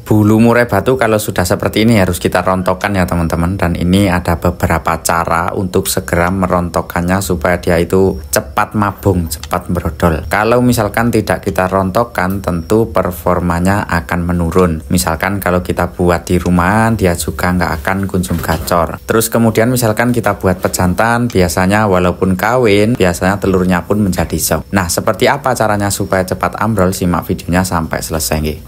Bulu murai batu kalau sudah seperti ini harus kita rontokkan ya teman-teman. Dan ini ada beberapa cara untuk segera merontokkannya supaya dia itu cepat mabung, cepat brodol. Kalau misalkan tidak kita rontokkan, tentu performanya akan menurun. Misalkan kalau kita buat di rumah, dia juga nggak akan kunjung gacor. Terus kemudian misalkan kita buat pejantan, biasanya walaupun kawin, biasanya telurnya pun menjadi shock. Nah, seperti apa caranya supaya cepat ambrol? Simak videonya sampai selesai nggih.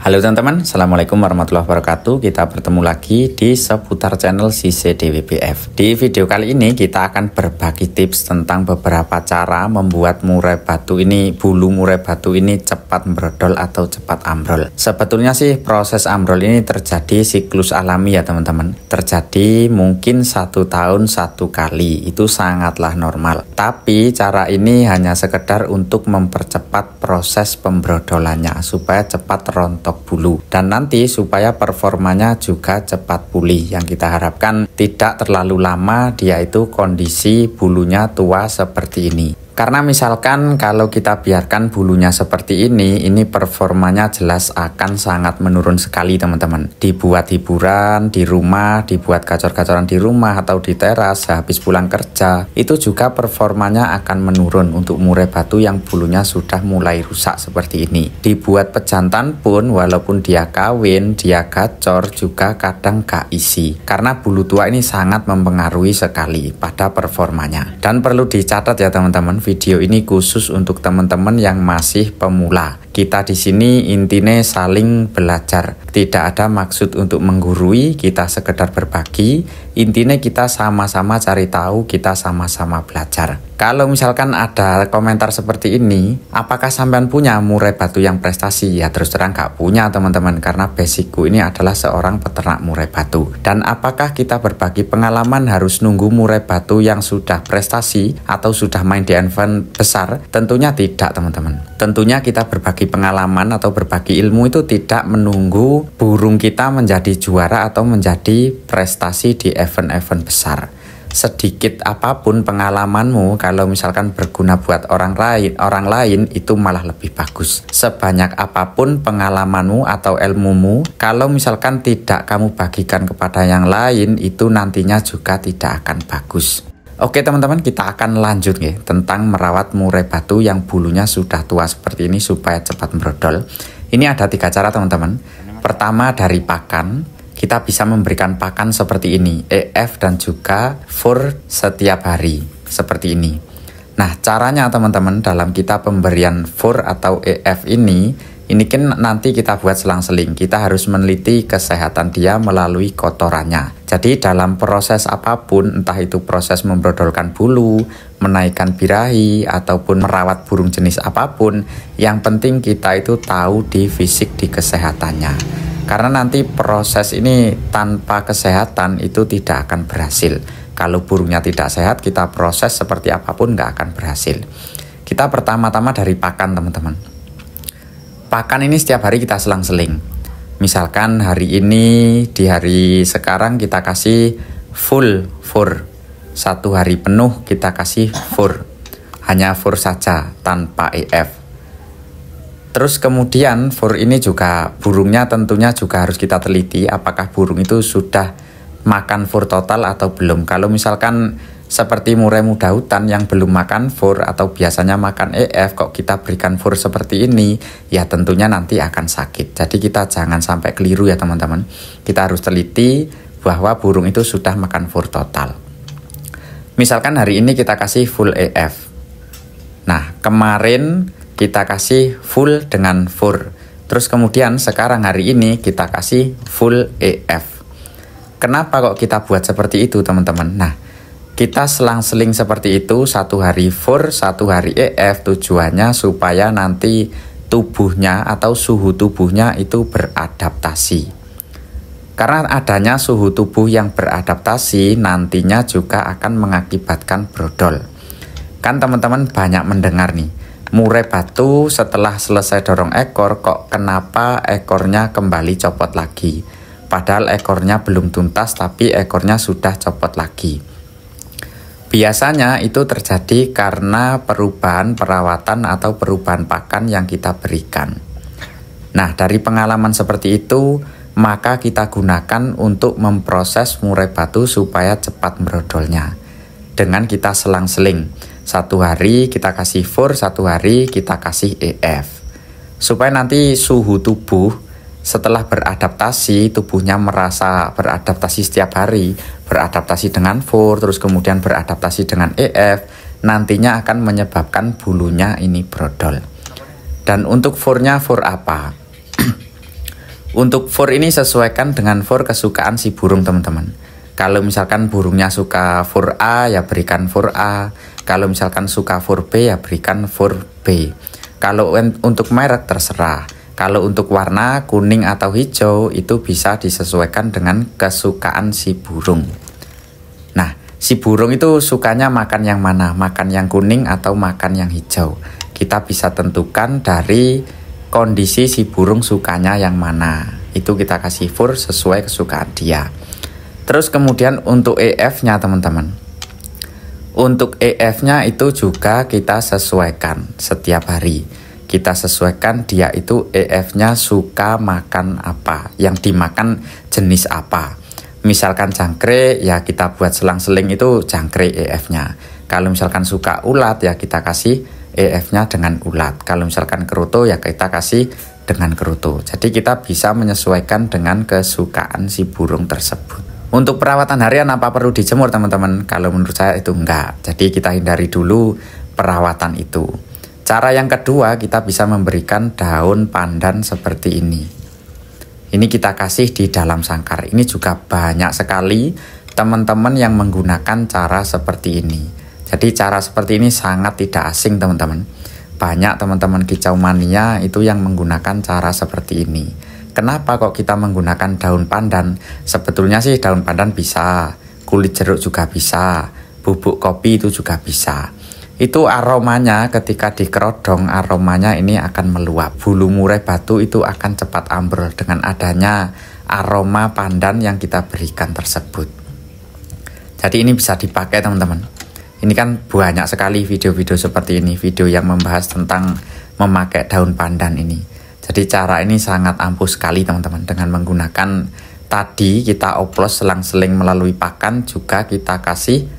Halo teman-teman, Assalamualaikum warahmatullahi wabarakatuh. Kita bertemu lagi di seputar channel CCDWBF. Di video kali ini kita akan berbagi tips tentang beberapa cara membuat murai batu ini, bulu murai batu ini cepat brodol atau cepat ambrol. Sebetulnya sih proses ambrol ini terjadi siklus alami ya teman-teman. Terjadi mungkin 1 tahun 1 kali, itu sangatlah normal. Tapi cara ini hanya sekedar untuk mempercepat proses pembrodolannya supaya cepat rontok bulu, dan nanti supaya performanya juga cepat pulih. Yang kita harapkan tidak terlalu lama dia itu kondisi bulunya tua seperti ini. Karena misalkan kalau kita biarkan bulunya seperti ini performanya jelas akan sangat menurun sekali teman-teman. Dibuat hiburan di rumah, dibuat gacor-gacoran di rumah atau di teras habis pulang kerja, itu juga performanya akan menurun untuk murai batu yang bulunya sudah mulai rusak seperti ini. Dibuat pejantan pun walaupun dia kawin, dia gacor juga kadang gak isi. Karena bulu tua ini sangat mempengaruhi sekali pada performanya. Dan perlu dicatat ya teman-teman, video ini khusus untuk teman-teman yang masih pemula. Kita di sini intinya saling belajar. Tidak ada maksud untuk menggurui, kita sekedar berbagi. Intinya kita sama-sama cari tahu, kita sama-sama belajar. Kalau misalkan ada komentar seperti ini, apakah sampean punya murai batu yang prestasi? Ya terus terang gak punya teman-teman, karena basicku ini adalah seorang peternak murai batu. Dan apakah kita berbagi pengalaman harus nunggu murai batu yang sudah prestasi atau sudah main di event besar? Tentunya tidak teman-teman. Tentunya kita berbagi pengalaman atau berbagi ilmu itu tidak menunggu burung kita menjadi juara atau menjadi prestasi di event-event besar. Sedikit apapun pengalamanmu, kalau misalkan berguna buat orang lain itu malah lebih bagus. Sebanyak apapun pengalamanmu atau ilmumu, kalau misalkan tidak kamu bagikan kepada yang lain, itu nantinya juga tidak akan bagus. Oke teman-teman, kita akan lanjut nih tentang merawat murai batu yang bulunya sudah tua seperti ini supaya cepat brodol. Ini ada 3 cara teman-teman. Pertama dari pakan. Kita bisa memberikan pakan seperti ini, EF dan juga FUR setiap hari, seperti ini. Nah, caranya teman-teman dalam kita pemberian FUR atau EF ini kan nanti kita buat selang-seling. Kita harus meneliti kesehatan dia melalui kotorannya. Jadi dalam proses apapun, entah itu proses membrodolkan bulu, menaikkan birahi, ataupun merawat burung jenis apapun, yang penting kita itu tahu di fisik, di kesehatannya. Karena nanti proses ini tanpa kesehatan itu tidak akan berhasil. Kalau burungnya tidak sehat, kita proses seperti apapun nggak akan berhasil. Kita pertama-tama dari pakan teman-teman. Pakan ini setiap hari kita selang-seling. Misalkan hari ini, di hari sekarang kita kasih full FUR. 1 hari penuh kita kasih FUR. Hanya FUR saja, tanpa EF. Terus kemudian FUR ini juga burungnya tentunya juga harus kita teliti apakah burung itu sudah makan FUR total atau belum. Kalau misalkan seperti murai muda hutan yang belum makan FUR atau biasanya makan EF, kok kita berikan FUR seperti ini, ya tentunya nanti akan sakit. Jadi kita jangan sampai keliru ya teman-teman. Kita harus teliti bahwa burung itu sudah makan FUR total. Misalkan hari ini kita kasih full EF. Nah, kemarin kita kasih full dengan FUR. Terus kemudian sekarang hari ini kita kasih full EF. Kenapa kok kita buat seperti itu teman-teman? Nah, kita selang-seling seperti itu, 1 hari FUR, 1 hari EF, tujuannya supaya nanti tubuhnya atau suhu tubuhnya itu beradaptasi. Karena adanya suhu tubuh yang beradaptasi nantinya juga akan mengakibatkan brodol. Kan teman-teman banyak mendengar nih, murai batu setelah selesai dorong ekor kok kenapa ekornya kembali copot lagi. Padahal ekornya belum tuntas tapi ekornya sudah copot lagi. Biasanya itu terjadi karena perubahan perawatan atau perubahan pakan yang kita berikan. Nah, dari pengalaman seperti itu, maka kita gunakan untuk memproses murai batu supaya cepat merodolnya. Dengan kita selang-seling, 1 hari kita kasih FUR, 1 hari kita kasih EF. Supaya nanti suhu tubuh setelah beradaptasi, tubuhnya merasa beradaptasi setiap hari, beradaptasi dengan FUR, terus kemudian beradaptasi dengan EF, nantinya akan menyebabkan bulunya ini brodol. Dan untuk FUR-nya FUR apa? Untuk FUR ini sesuaikan dengan FUR kesukaan si burung teman-teman. Kalau misalkan burungnya suka FUR A, ya berikan FUR A. Kalau misalkan suka FUR B, ya berikan FUR B. Kalau untuk merek terserah. Kalau untuk warna kuning atau hijau itu bisa disesuaikan dengan kesukaan si burung. Nah, si burung itu sukanya makan yang mana? Makan yang kuning atau makan yang hijau? Kita bisa tentukan dari kondisi si burung sukanya yang mana. Itu kita kasih FUR sesuai kesukaan dia. Terus kemudian untuk EF-nya teman-teman. Untuk EF-nya itu juga kita sesuaikan setiap hari. Kita sesuaikan dia itu EF-nya suka makan apa, yang dimakan jenis apa. Misalkan jangkrik, ya kita buat selang-seling itu jangkrik EF-nya. Kalau misalkan suka ulat, ya kita kasih EF-nya dengan ulat. Kalau misalkan kerutu, ya kita kasih dengan kerutu. Jadi kita bisa menyesuaikan dengan kesukaan si burung tersebut. Untuk perawatan harian apa perlu dijemur teman-teman? Kalau menurut saya itu enggak. Jadi kita hindari dulu perawatan itu. Cara yang kedua, kita bisa memberikan daun pandan seperti ini. Ini kita kasih di dalam sangkar. Ini juga banyak sekali teman-teman yang menggunakan cara seperti ini. Jadi cara seperti ini sangat tidak asing teman-teman. Banyak teman-teman kicau mania itu yang menggunakan cara seperti ini. Kenapa kok kita menggunakan daun pandan? Sebetulnya sih daun pandan bisa, kulit jeruk juga bisa, bubuk kopi itu juga bisa. Itu aromanya ketika dikerodong, aromanya ini akan meluap. Bulu murai batu itu akan cepat ambrol dengan adanya aroma pandan yang kita berikan tersebut. Jadi ini bisa dipakai teman-teman. Ini kan banyak sekali video-video seperti ini, video yang membahas tentang memakai daun pandan ini. Jadi cara ini sangat ampuh sekali teman-teman. Dengan menggunakan tadi kita oplos selang-seling melalui pakan, juga kita kasih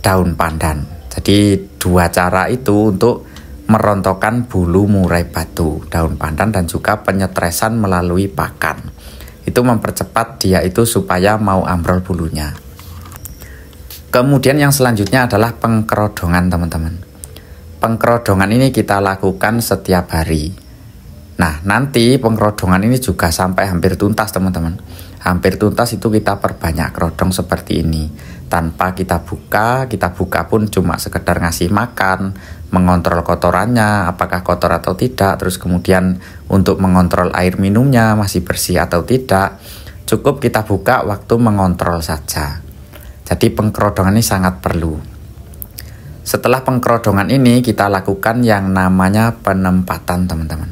daun pandan. Jadi 2 cara itu untuk merontokkan bulu murai batu, daun pandan dan juga penyetresan melalui pakan. Itu mempercepat dia itu supaya mau ambrol bulunya. Kemudian yang selanjutnya adalah pengkerodongan teman-teman. Pengkerodongan ini kita lakukan setiap hari. Nah, nanti pengkerodongan ini juga sampai hampir tuntas teman-teman. Hampir tuntas itu kita perbanyak kerodong seperti ini. Tanpa kita buka pun cuma sekedar ngasih makan, mengontrol kotorannya, apakah kotor atau tidak. Terus kemudian untuk mengontrol air minumnya masih bersih atau tidak. Cukup kita buka waktu mengontrol saja. Jadi pengkerodongan ini sangat perlu. Setelah pengkerodongan ini kita lakukan yang namanya penempatan teman-teman.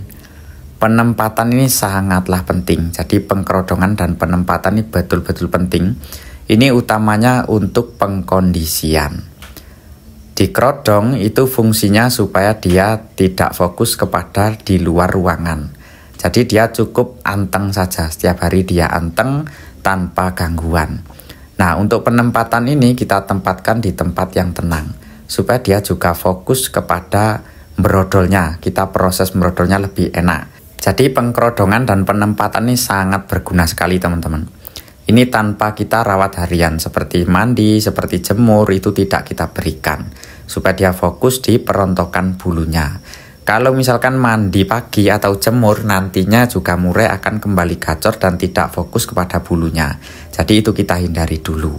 Penempatan ini sangatlah penting. Jadi pengkerodongan dan penempatan ini betul-betul penting. Ini utamanya untuk pengkondisian. Dikerodong itu fungsinya supaya dia tidak fokus kepada di luar ruangan. Jadi dia cukup anteng saja. Setiap hari dia anteng tanpa gangguan. Nah, untuk penempatan ini kita tempatkan di tempat yang tenang supaya dia juga fokus kepada merodolnya. Kita proses merodolnya lebih enak. Jadi pengkerodongan dan penempatan ini sangat berguna sekali teman-teman. Ini tanpa kita rawat harian seperti mandi, seperti jemur itu tidak kita berikan supaya dia fokus di perontokan bulunya. Kalau misalkan mandi pagi atau jemur, nantinya juga murai akan kembali gacor dan tidak fokus kepada bulunya. Jadi itu kita hindari dulu.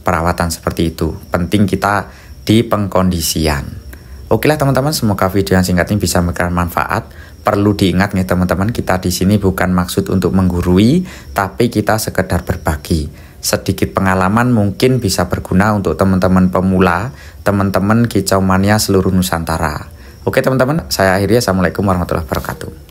Perawatan seperti itu penting kita di pengkondisian. Oke lah teman-teman, semoga video yang singkat ini bisa memberikan manfaat. Perlu diingat nih teman-teman, kita di sini bukan maksud untuk menggurui, tapi kita sekedar berbagi. Sedikit pengalaman mungkin bisa berguna untuk teman-teman pemula, teman-teman kicau mania seluruh Nusantara. Oke teman-teman, saya akhiri. Assalamualaikum warahmatullahi wabarakatuh.